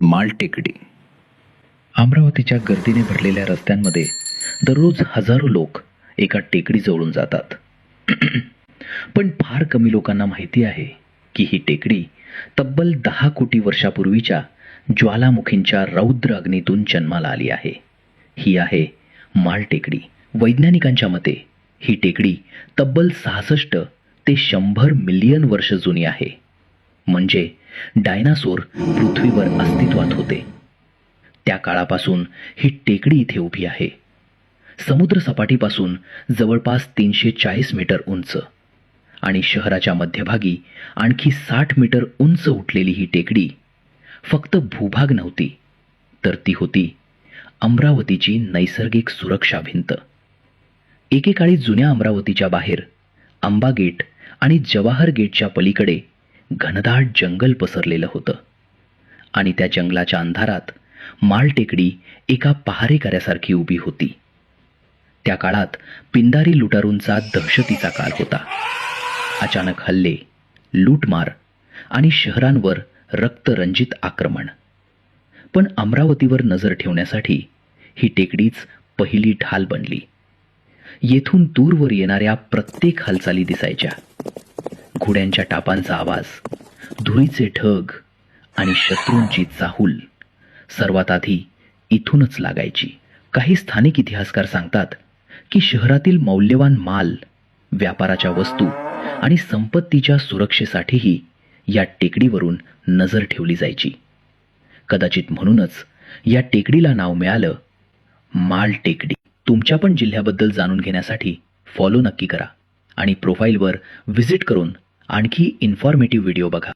माल टेकडी. अमरावतीच्या गर्दीने भरलेल्या रस्त्यांमध्ये दररोज हजारो लोक एका टेकडी जवळून जातात. पण फार कमी लोकांना माहिती आहे की ही टेकडी तब्बल 10 कोटी वर्षापूर्वीच्या ज्वालामुखींच्या रौद्र अग्नीतून जन्माला आली आहे. ही आहे माल टेकडी. वैज्ञानिकांच्या मते ही टेकडी तब्बल 66 ते 100 मिलियन वर्ष जुनी आहे. म्हणजे डायनासोर पृथ्वीवर अस्तित्वात होते त्या काळापासून ही टेकडी इथे उभी आहे. समुद्र सपाटीपासून जवळपास 340 मीटर उंच आणि शहराच्या मध्यभागी आणखी 60 मीटर उंच उठलेली ही टेकडी फक्त भूभाग नव्हती, तर ती होती अमरावतीची नैसर्गिक सुरक्षा भिंत. एकेकाळी जुन्या अमरावतीच्या बाहेर अंबा गेट आणि जवाहर गेटच्या पलीकडे घनदाट जंगल पसरलेलं होतं आणि त्या जंगलाच्या अंधारात माल टेकडी एका पहारेकऱ्यासारखी उभी होती. त्या काळात पिंदारी लुटारूंचा दहशतीचा काळ होता. अचानक हल्ले, लूटमार आणि शहरांवर रक्तरंजित आक्रमण. पण अमरावतीवर नजर ठेवण्यासाठी ही टेकडीच पहिली ढाल बनली. येथून दूरवर येणाऱ्या प्रत्येक हालचाली दिसायच्या. घोड्यांच्या टापांचा आवाज, धुळीचे ढग आणि शत्रूंची चाहूल सर्वात आधी इथूनच लागायची. काही स्थानिक इतिहासकार सांगतात की शहरातील मौल्यवान माल, व्यापाराच्या वस्तू आणि संपत्तीच्या सुरक्षेसाठीही या टेकडीवरून नजर ठेवली जायची. कदाचित म्हणूनच या टेकडीला नाव मिळालं माल टेकडी. तुमच्या पण जिल्ह्याबद्दल जाणून घेण्यासाठी फॉलो नक्की करा आणि प्रोफाईलवर व्हिजिट करून आणखी इन्फॉर्मेटिव्ह व्हिडिओ बघा.